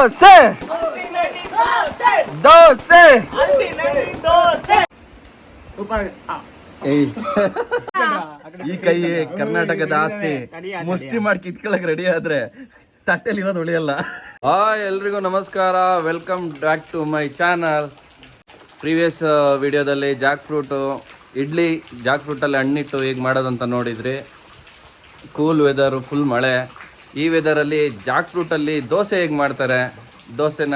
ದೋಸೆ ದೋಸೆ ಈ ಕೈ ಕರ್ನಾಟಕದ ಆಸ್ತಿ ಮುಷ್ಟಿ ಮಾಡಿ ಕಿತ್ಕೊಳಕ್ ರೆಡಿ ಆದ್ರೆ ತಟ್ಟೆಲಿ ಇರೋದು ಉಳಿಯಲ್ಲ. ಎಲ್ರಿಗೂ ನಮಸ್ಕಾರ, welcome back to my channel. Previous ವಿಡಿಯೋದಲ್ಲಿ ಜಾಕ್ ಫ್ರೂಟು ಇಡ್ಲಿ, ಜಾಕ್ ಫ್ರೂಟಲ್ಲಿ ಹಣ್ಣಿಟ್ಟು ಹೇಗೆ ಮಾಡೋದಂತ ನೋಡಿದ್ರಿ. ಕೂಲ್ ವೆದರು, ಫುಲ್ ಮಳೆ. ಈ ವೆದರಲ್ಲಿ ಜಾಕ್ ಫ್ರೂಟಲ್ಲಿ ದೋಸೆ ಹೇಗೆ ಮಾಡ್ತಾರೆ, ದೋಸೆನ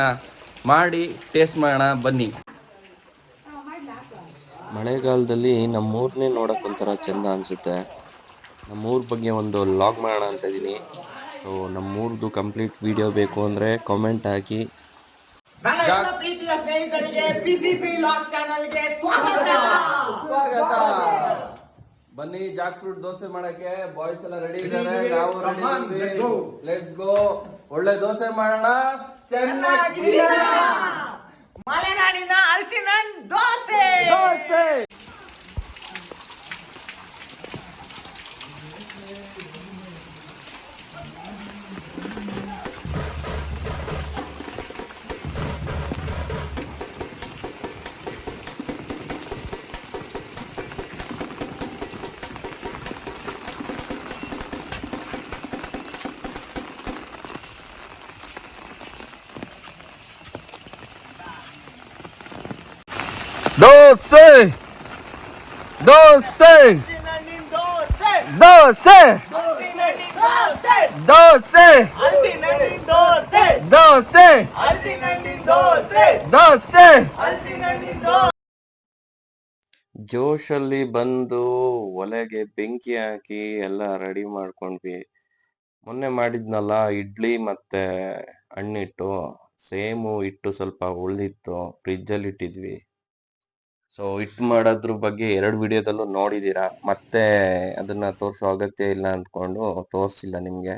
ಮಾಡಿ ಟೇಸ್ಟ್ ಮಾಡೋಣ ಬನ್ನಿ. ಮಳೆಗಾಲದಲ್ಲಿ ನಮ್ಮೂರನ್ನೇ ನೋಡೋಕೆ ಒಂಥರ ಚೆಂದ ಅನಿಸುತ್ತೆ. ನಮ್ಮೂರ ಬಗ್ಗೆ ಒಂದು ಲಾಗ್ ಮಾಡೋಣ ಅಂತ ಇದ್ದೀನಿ. ಸೊ ನಮ್ಮೂರ್ದು ಕಂಪ್ಲೀಟ್ ವಿಡಿಯೋ ಬೇಕು ಅಂದರೆ ಕಾಮೆಂಟ್ ಹಾಕಿ. ಪ್ರೀತಿಯ ಸ್ನೇಹಿತರಿಗೆ PCP Vlogs ಚಾನೆಲ್ಗೆ ಸ್ವಾಗತ. ಬನ್ನಿ, ಜಾಕ್ ಫ್ರೂಟ್ ದೋಸೆ ಮಾಡಕ್ಕೆ ಬಾಯ್ಸ್ ಎಲ್ಲ ರೆಡಿ ಇದ್ದಾರೆ, ನಾವು ರೆಡಿ ಇದ್ದೀವಿ. Let's go. ಒಳ್ಳೆ ದೋಸೆ ಮಾಡೋಣ, ಚೆನ್ನಾಗಿ ಮಲೆನಾಡಿನ ಹಲಸಿನ ದೋಸೆ. ದೋಸೆ ದೋಸೆ ದೋಸೆ ದೋಸೆ ದೋಸೆ ದೋಸೆ ದೋಸೆ. ಜೋಶಲ್ಲಿ ಬಂದು ಒಲೆಗೆ ಬೆಂಕಿ ಹಾಕಿ ಎಲ್ಲ ರೆಡಿ ಮಾಡ್ಕೊಂಡ್ವಿ. ಮೊನ್ನೆ ಮಾಡಿದ್ನಲ್ಲ ಇಡ್ಲಿ ಮತ್ತೆ ಹಣ್ಣಿಟ್ಟು, ಸೇಮು ಹಿಟ್ಟು ಸ್ವಲ್ಪ ಉಳಿದಿತ್ತು, ಫ್ರಿಜ್ಜಲ್ಲಿ ಇಟ್ಟಿದ್ವಿ. ಸೊ ಹಿಟ್ಟು ಮಾಡೋದ್ರ ಬಗ್ಗೆ 2 ವಿಡಿಯೋದಲ್ಲೂ ನೋಡಿದ್ದೀರಾ, ಮತ್ತೆ ಅದನ್ನ ತೋರಿಸೋ ಅಗತ್ಯ ಇಲ್ಲ ಅಂದ್ಕೊಂಡು ತೋರಿಸಿಲ್ಲ ನಿಮಗೆ.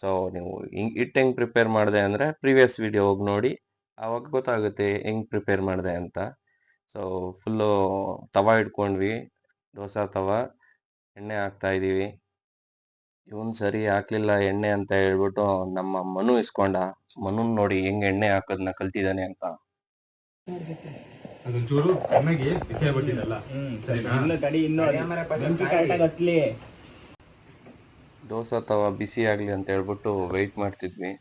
ಸೊ ನೀವು ಹಿಟ್ಟು ಹೆಂಗೆ ಪ್ರಿಪೇರ್ ಮಾಡಿದೆ ಅಂದರೆ ಪ್ರೀವಿಯಸ್ ವಿಡಿಯೋ ಹೋಗಿ ನೋಡಿ, ಆವಾಗ ಗೊತ್ತಾಗುತ್ತೆ ಹೆಂಗೆ ಪ್ರಿಪೇರ್ ಮಾಡಿದೆ ಅಂತ. ಸೊ ಫುಲ್ಲು ತವ ಇಟ್ಕೊಂಡ್ವಿ, ದೋಸೆ ತವ. ಎಣ್ಣೆ ಹಾಕ್ತಾ ಇದ್ದೀವಿ. ಇವನು ಸರಿ ಹಾಕ್ಲಿಲ್ಲ ಎಣ್ಣೆ ಅಂತ ಹೇಳ್ಬಿಟ್ಟು ನಮ್ಮ ಮನು ಇಸ್ಕೊಂಡ. ಮನುನ್ ನೋಡಿ ಹೆಂಗೆ ಎಣ್ಣೆ ಹಾಕೋದನ್ನ ಕಲ್ತಿದ್ದಾನೆ ಅಂತ. ಅದೊಂಚೂರು ಚೆನ್ನಾಗಿ ಬಿಸಿ ಆಗ್ಬಿಟ್ಟಿದಲ್ಲ. ದೋಸೆ ತವ ಬಿಸಿ ಆಗಲಿ ಅಂತ ಹೇಳ್ಬಿಟ್ಟು ವೆಯ್ಟ್ ಮಾಡ್ತಿದ್ವಿ.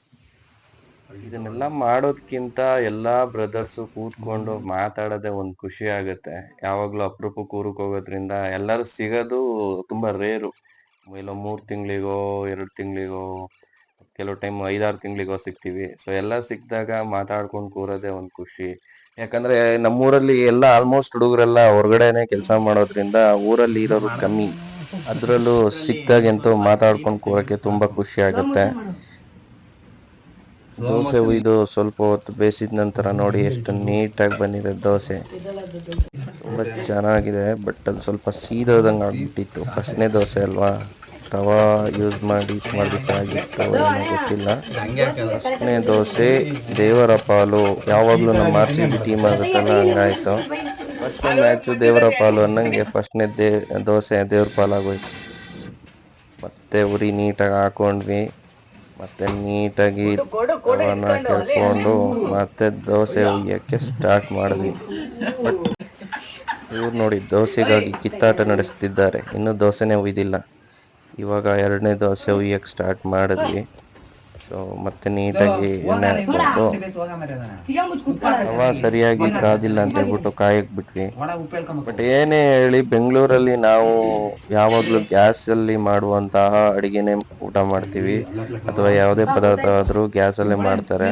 ಇದನ್ನೆಲ್ಲ ಮಾಡೋದಕ್ಕಿಂತ ಎಲ್ಲ ಬ್ರದರ್ಸು ಕೂತ್ಕೊಂಡು ಮಾತಾಡೋದೇ ಒಂದು ಖುಷಿ ಆಗುತ್ತೆ. ಯಾವಾಗಲೂ ಅಪರೂಪಕ್ಕೆ ಊರಿಗೆ ಹೋಗೋದ್ರಿಂದ ಎಲ್ಲರೂ ಸಿಗೋದು ತುಂಬ ರೇರು. ಎಲ್ಲೋ 3 ತಿಂಗಳಿಗೋ 2 ತಿಂಗಳಿಗೋ, ಕೆಲವು ಟೈಮ್ 5-6 ತಿಂಗಳಿಗೋ ಸಿಗ್ತೀವಿ. ಸೊ ಎಲ್ಲ ಸಿಕ್ಕಿದಾಗ ಮಾತಾಡ್ಕೊಂಡು ಕೂರೋದೇ ಒಂದು ಖುಷಿ. ಯಾಕಂದ್ರೆ ನಮ್ಮೂರಲ್ಲಿ ಎಲ್ಲ ಆಲ್ಮೋಸ್ಟ್ ಹುಡುಗರೆಲ್ಲ ಹೊರಗಡೆನೆ ಕೆಲಸ ಮಾಡೋದ್ರಿಂದ ಊರಲ್ಲಿ ಇರೋರು ಕಮ್ಮಿ. ಅದರಲ್ಲೂ ಸಿಕ್ದಾಗಂತೂ ಮಾತಾಡ್ಕೊಂಡು ಕೂರಕ್ಕೆ ತುಂಬಾ ಖುಷಿ ಆಗುತ್ತೆ. ದೋಸೆ ಹುಯ್ದು ಸ್ವಲ್ಪ ಹೊತ್ತು ಬೇಯಿಸಿದ ನಂತರ ನೋಡಿ ಎಷ್ಟು ನೀಟಾಗಿ ಬಂದಿದೆ ದೋಸೆ. ತುಂಬ ಚೆನ್ನಾಗಿದೆ. ಬಟ್ ಅದು ಸ್ವಲ್ಪ ಸೀದೋದಂಗೆ ಆಗ್ಬಿಟ್ಟಿತ್ತು. ಫಸ್ಟ್ನೇ ದೋಸೆ ಅಲ್ವಾ, ತವಾ ಯೂಸ್ ಮಾಡಿ ಸುಮಾರು ದಿವಸ ಆಗಿತ್ತು, ಏನೋ ಗೊತ್ತಿಲ್ಲ. ಫಸ್ಟ್ನೇ ದೋಸೆ ದೇವರ ಪಾಲು. ಯಾವಾಗಲೂ ನಮ್ಮ RCB ಟೀಮ್ ಆಗುತ್ತಲ್ಲ, ಹಂಗಾಯ್ತು. ಫಸ್ಟ್ನೇ ಮ್ಯಾಚು ದೇವರ ಪಾಲು ಅನ್ನಂಗೆ ಫಸ್ಟ್ನೇ ದೋಸೆ ದೇವ್ರ ಪಾಲಾಗೋಯ್ತು. ಮತ್ತೆ ಉರಿ ನೀಟಾಗಿ ಹಾಕೊಂಡ್ವಿ. ಮತ್ತೆ ನೀಟಾಗಿ ತವನ ಕೆರ್ಕೊಂಡು ಮತ್ತೆ ದೋಸೆ ಹುಯ್ಯಕ್ಕೆ ಸ್ಟಾರ್ಟ್ ಮಾಡಿದ್ವಿ. ಬಟ್ ಇವ್ರು ನೋಡಿ ದೋಸೆಗಾಗಿ ಕಿತ್ತಾಟ ನಡೆಸ್ತಿದ್ದಾರೆ, ಇನ್ನೂ ದೋಸೆನೇ ಹುಯ್ದಿಲ್ಲ. ಇವಾಗ 2ನೇ ದೋಸೆ ಹುಯ್ಯಕ್ಕೆ ಸ್ಟಾರ್ಟ್ ಮಾಡಿದ್ವಿ. ಸೊ ಮತ್ತೆ ನೀಟಾಗಿ ಎಣ್ಣೆ ಹಾಕ್ಕೊಂಡು ತವ ಸರಿಯಾಗಿ ಕಾದಿಲ್ಲ ಅಂತ ಹೇಳ್ಬಿಟ್ಟು ಕಾಯಕ್ಕೆ ಬಿಟ್ವಿ. ಬಟ್ ಏನೇ ಹೇಳಿ ಬೆಂಗಳೂರಲ್ಲಿ ನಾವು ಯಾವಾಗಲೂ ಗ್ಯಾಸಲ್ಲಿ ಮಾಡುವಂತಹ ಅಡುಗೆನೇ ಊಟ ಮಾಡ್ತೀವಿ, ಅಥವಾ ಯಾವುದೇ ಪದಾರ್ಥ ಆದರೂ ಗ್ಯಾಸಲ್ಲೇ ಮಾಡ್ತಾರೆ.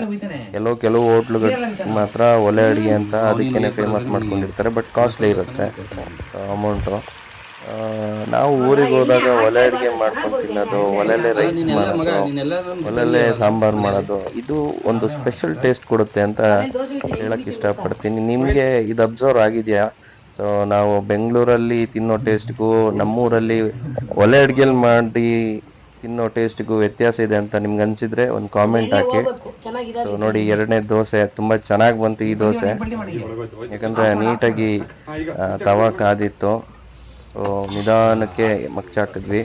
ಕೆಲವು ಹೋಟ್ಲುಗಳು ಮಾತ್ರ ಒಲೆ ಅಡುಗೆ ಅಂತ ಅದಕ್ಕೇನೆ ಫೇಮಸ್ ಮಾಡ್ಕೊಂಡಿರ್ತಾರೆ. ಬಟ್ ಕಾಸ್ಟ್ಲಿ ಇರುತ್ತೆ ಅಮೌಂಟು. ನಾವು ಊರಿಗೆ ಹೋದಾಗ ಒಲೆ ಅಡುಗೆ ಮಾಡ್ಕೊಂಡು ತಿನ್ನೋದು, ಒಲೆಯಲ್ಲೇ ರೈಸ್ ಮಾಡೋದು, ಒಲೆಯಲ್ಲೇ ಸಾಂಬಾರು ಮಾಡೋದು, ಇದು ಒಂದು ಸ್ಪೆಷಲ್ ಟೇಸ್ಟ್ ಕೊಡುತ್ತೆ ಅಂತ ಹೇಳಕ್ಕೆ ಇಷ್ಟಪಡ್ತೀನಿ. ನಿಮಗೆ ಇದು ಅಬ್ಸರ್ವ್ ಆಗಿದೆಯಾ? ಸೊ ನಾವು ಬೆಂಗಳೂರಲ್ಲಿ ತಿನ್ನೋ ಟೇಸ್ಟ್ಗೂ ನಮ್ಮೂರಲ್ಲಿ ಒಲೆ ಅಡುಗೆಲಿ ಮಾಡಿ ತಿನ್ನೋ ಟೇಸ್ಟ್ಗೂ ವ್ಯತ್ಯಾಸ ಇದೆ ಅಂತ ನಿಮ್ಗೆ ಅನಿಸಿದ್ರೆ ಒಂದು ಕಾಮೆಂಟ್ ಹಾಕಿ. ಸೊ ನೋಡಿ 2ನೇ ದೋಸೆ ತುಂಬ ಚೆನ್ನಾಗಿ ಬಂತು ಈ ದೋಸೆ, ಯಾಕಂದರೆ ನೀಟಾಗಿ ತವ ಕಾದಿತ್ತು. ಸೊ ನಿಧಾನಕ್ಕೆ ಮಗ್ಚಾಕಿದ್ವಿ.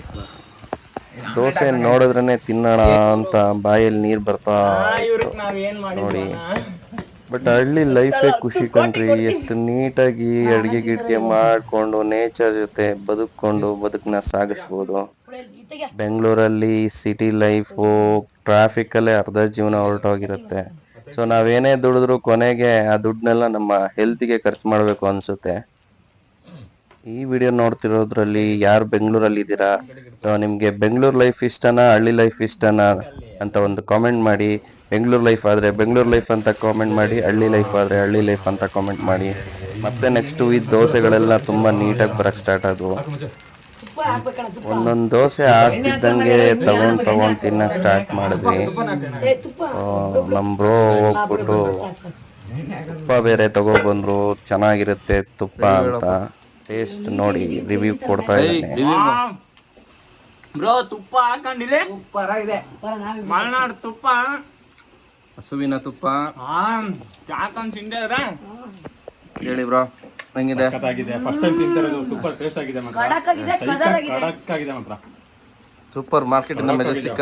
ದೋಸೆ ನೋಡಿದ್ರೇ ತಿನ್ನೋಣ ಅಂತ ಬಾಯಲ್ಲಿ ನೀರು ಬರ್ತಾ ಇವ್ರಿಗೆ ನಾವ್ ಏನ್ ನೋಡಿ. ಮಾಡಿದ್ವಿ ಬಟ್ ಹಳ್ಳಿ ಲೈಫೇ ಖುಷಿ ಕಣ್ರಿ. ಎಷ್ಟು ನೀಟಾಗಿ ಅಡುಗೆ ಗಿಡ್ಗೆ ಮಾಡಿಕೊಂಡು ನೇಚರ್ ಜೊತೆ ಬದುಕನ್ನ ಸಾಗಿಸ್ಬೋದು. ಬೆಂಗಳೂರಲ್ಲಿ ಸಿಟಿ ಲೈಫು ಟ್ರಾಫಿಕಲ್ಲೇ ಅರ್ಧ ಜೀವನ ಹೊರಟೋಗಿರುತ್ತೆ. ಸೊ ನಾವೇನೇ ದುಡಿದ್ರು ಕೊನೆಗೆ ಆ ದುಡ್ಡನ್ನೆಲ್ಲ ನಮ್ಮ ಹೆಲ್ತ್ಗೆ ಖರ್ಚು ಮಾಡಬೇಕು ಅನಿಸುತ್ತೆ. ಈ ವಿಡಿಯೋ ನೋಡ್ತಿರೋದ್ರಲ್ಲಿ ಯಾರು ಬೆಂಗಳೂರಲ್ಲಿ ಇದ್ದೀರಾ, ಸೊ ನಿಮಗೆ ಬೆಂಗಳೂರು ಲೈಫ್ ಇಷ್ಟನಾ ಹಳ್ಳಿ ಲೈಫ್ ಇಷ್ಟನಾ ಅಂತ ಒಂದು ಕಾಮೆಂಟ್ ಮಾಡಿ. ಬೆಂಗಳೂರು ಲೈಫ್ ಆದರೆ ಬೆಂಗಳೂರು ಲೈಫ್ ಅಂತ ಕಾಮೆಂಟ್ ಮಾಡಿ, ಹಳ್ಳಿ ಲೈಫ್ ಆದರೆ ಹಳ್ಳಿ ಲೈಫ್ ಅಂತ ಕಾಮೆಂಟ್ ಮಾಡಿ. ಮತ್ತೆ ನೆಕ್ಸ್ಟು ಈ ದೋಸೆಗಳೆಲ್ಲ ತುಂಬ ನೀಟಾಗಿ ಬರೋಕ್ಕೆ ಸ್ಟಾರ್ಟ್ ಆದವು. ಒಂದೊಂದು ದೋಸೆ ಆಗ್ತಿದ್ದಂಗೆ ತಗೊಂಡು ತಿನ್ನಕ್ಕೆ ಸ್ಟಾರ್ಟ್ ಮಾಡಿದ್ವಿ. ನಮ್ಮ ಬ್ರೋ ಹೋಗ್ಬಿಟ್ಟು ತುಪ್ಪ ಬೇರೆ ತಗೊಬಂದ್ರು, ಚೆನ್ನಾಗಿರುತ್ತೆ ತುಪ್ಪ ಅಂತ. ಟೇಸ್ಟ್ ನೋಡಿ ರಿವ್ಯೂ ಕೊಡ್ತಾ ಇದ್ದಾನೆ. ಬ್ರೋ ತುಪ್ಪ ಹಾಕೊಂಡಿಲ್ಲ ಸೂಪರ್ ಆಗಿದೆ. ಮಲೆನಾಡು ತುಪ್ಪ, ಹಸುವಿನ ತುಪ್ಪ ಹಾಕೊಂಡ್ ತಿಂದ್ರೆ ಹೇಳಿ ಬ್ರೋ ಹೆಂಗಿದೆ? ಆಗಿದೆ. ಫಸ್ಟ್ ಟೈಮ್ ತಿಂತಿರೋದು. ಸೂಪರ್ ಟೇಸ್ಟ್ ಆಗಿದೆ ಮಾತ್ರ. ಕಡಕ್ ಆಗಿದೆ ಮಾತ್ರ. ಸೂಪರ್ ಮಾರ್ಕೆಟ್ ಇಂದ ಮೆಜೆಸ್ಟಿಕ್.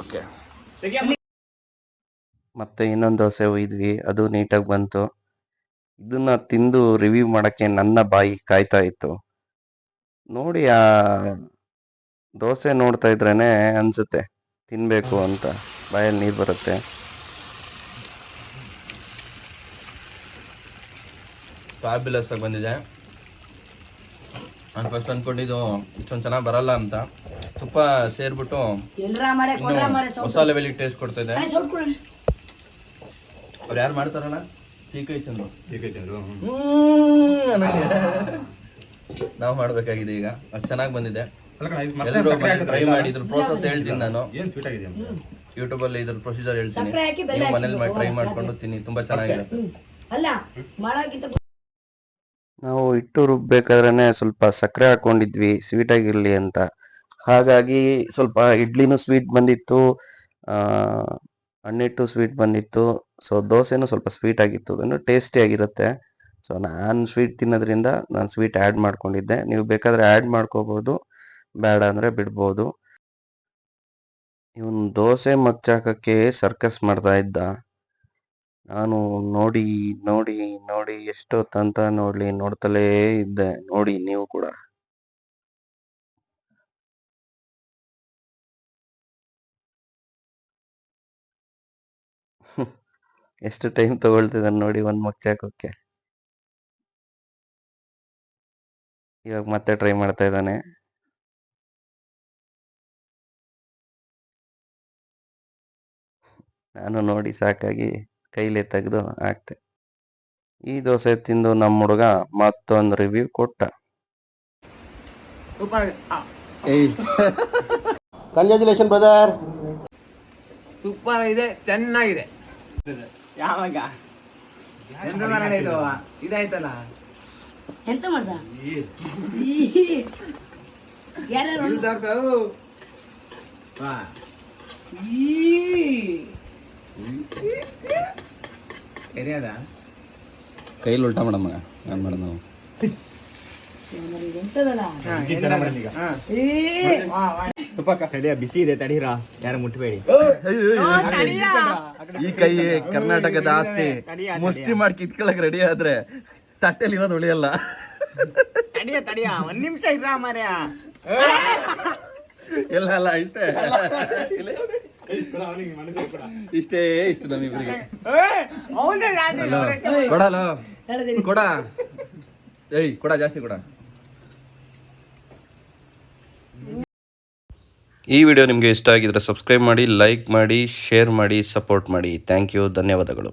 ಓಕೆ. ಮತ್ತೆ ಇನ್ನೊಂದು ದೋಸೆ ಒಯ್ದ್ವಿ, ಅದು ನೀಟಾಗಿ ಬಂತು. ಇದನ್ನ ತಿಂದು ರಿವ್ಯೂ ಮಾಡಕ್ಕೆ ನನ್ನ ಬಾಯಿ ಕಾಯ್ತಾ ಇತ್ತು. ನೋಡಿ ಆ ದೋಸೆ ನೋಡ್ತಾ ಇದ್ರೇನೆ ಅನ್ಸುತ್ತೆ ತಿನ್ಬೇಕು ಅಂತ, ಬಾಯಲ್ಲಿ ನೀರು ಬರುತ್ತೆ. ಫ್ಯಾಬ್ಯುಲಸ್ ಆಗಿ ಬಂದಿದೆ. ನಾನು ಫಸ್ಟ್ ಅಂದ್ಕೊಂಡಿದ್ದು ಇಷ್ಟೊಂದು ಚೆನ್ನಾಗಿ ಬರಲ್ಲ ಅಂತ. ತುಪ್ಪ ಸೇರ್ಬಿಟ್ಟು ಹೊಸ ಲೆವೆಲಿಗೆ ಟೇಸ್ಟ್ ಕೊಡ್ತಾ ಇದೆ. ಅವ್ರು ಯಾರು ಮಾಡ್ತಾರಲ್ಲ ಸೀಕೈ ಚಂದ್ರು ನಾವು ಮಾಡ್ಬೇಕಾಗಿದೆ ಈಗ. ಅದು ಚೆನ್ನಾಗಿ ಬಂದಿದೆ. ಎಲ್ಲರೂ ಟ್ರೈ ಮಾಡಿ. ಇದ್ರ ಪ್ರೋಸೆಸ್ ಹೇಳ್ತೀನಿ ನಾನು. ಯೂಟ್ಯೂಬಲ್ಲಿ ಇದ್ರ ಪ್ರೊಸೀಜರ್ ಹೇಳ್ತೀನಿ. ನೀವು ಮನೇಲಿ ಟ್ರೈ ಮಾಡ್ಕೊಂಡು ತಿನ್ನಿ, ತುಂಬಾ ಚೆನ್ನಾಗಿರುತ್ತೆ. ನಾವು ಹಿಟ್ಟು ರುಬ್ಬೇಕಾದ್ರೆ ಸ್ವಲ್ಪ ಸಕ್ಕರೆ ಹಾಕೊಂಡಿದ್ವಿ ಸ್ವೀಟ್ ಆಗಿರ್ಲಿ ಅಂತ. ಹಾಗಾಗಿ ಸ್ವಲ್ಪ ಇಡ್ಲಿನೂ ಸ್ವೀಟ್ ಬಂದಿತ್ತು, ಹಣ್ಣಿಟ್ಟು ಸ್ವೀಟ್ ಬಂದಿತ್ತು. ಸೊ ದೋಸೆನೂ ಸ್ವಲ್ಪ ಸ್ವೀಟ್ ಆಗಿತ್ತು, ಅದನ್ನು ಟೇಸ್ಟಿ ಆಗಿರುತ್ತೆ. ಸೊ ನಾನು ಸ್ವೀಟ್ ತಿನ್ನೋದ್ರಿಂದ ನಾನು ಸ್ವೀಟ್ ಆ್ಯಡ್ ಮಾಡ್ಕೊಂಡಿದ್ದೆ. ನೀವು ಬೇಕಾದರೆ ಆ್ಯಡ್ ಮಾಡ್ಕೋಬೋದು, ಬೇಡ ಅಂದರೆ ಬಿಡ್ಬೋದು. ಇವನು ದೋಸೆ ಮಗ್ಚಾಕಕ್ಕೆ ಸರ್ಕಸ್ ಮಾಡ್ತಾ ಇದ್ದ. ನಾನು ನೋಡಿ ನೋಡಿ ನೋಡಿ ಎಷ್ಟೊತ್ತಂತ ನೋಡ್ತಲೇ ಇದ್ದೆ. ನೋಡಿ ನೀವು ಕೂಡ. ಎಷ್ಟು ಟೈಮ್ ತಗೊಳ್ತಿದ್ದಾನೆ ನೋಡಿ ಒಂದು ಮಗ್ಚಾಕೋಕ್ಕೆ. ಇವಾಗ ಮತ್ತೆ ಟ್ರೈ ಮಾಡ್ತಾ ಇದ್ದಾನೆ. ನಾನು ನೋಡಿ ಸಾಕಾಗಿ ಕೈಲೇ ತೆಗೆದು ಹಾಕ್ತೆ. ಈ ದೋಸೆ ತಿಂದು ನಮ್ಮ ಹುಡುಗ ಮತ್ತೊಂದು ರಿವ್ಯೂ ಕೊಟ್ಟ. Congratulation brother. ಸೂಪರ್ ಇದೆ, ಚೆನ್ನಾಗಿದೆ. ಯಾವಾಗ ಇದು ಇದಾಯ್ತಲ್ಲ, ಎಂತ ಮಾಡ್ದ ಯಾರು ಕೈಲಿ ಉಲ್ಟಾ ಮಾಡಮ್ಮ. ನಾನು ಮಾಡೋದು ನಾವು ಬಿಸಿ ಇದೆ, ತಡೀರಾ, ಯಾರು ಮುಟ್ಬೇಡಿ. ಈ ಕೈ ಕರ್ನಾಟಕದ ಆಸ್ತಿ. ಮುಷ್ಟಿ ಮಾಡಿ ಕಿತ್ಕೊಳಕ್ ರೆಡಿ ಆದ್ರೆ ತಟ್ಟೆಲಿ ಇರೋದು ಉಳಿಯಲ್ಲ. ತಡಿಯ ಒಂದ್ ನಿಮಿಷ ಇರ ಮಾರ್ಯ. ಎಲ್ಲ ಅಲ್ಲ ಇಷ್ಟೇ ಇಷ್ಟೇ ಇಷ್ಟು ನಮ್ಮಿಬ್ರಿಗೆ. ಕೊಡಲ್ಲ ಕೊಡ, ಏಯ್ ಕೊಡ, ಜಾಸ್ತಿ ಕೊಡ. ಈ ವಿಡಿಯೋ ನಿಮಗೆ ಇಷ್ಟ ಆಗಿದ್ರೆ ಸಬ್ಸ್ಕ್ರೈಬ್ ಮಾಡಿ, ಲೈಕ್ ಮಾಡಿ, ಶೇರ್ ಮಾಡಿ, ಸಪೋರ್ಟ್ ಮಾಡಿ. ಥ್ಯಾಂಕ್ ಯು, ಧನ್ಯವಾದಗಳು.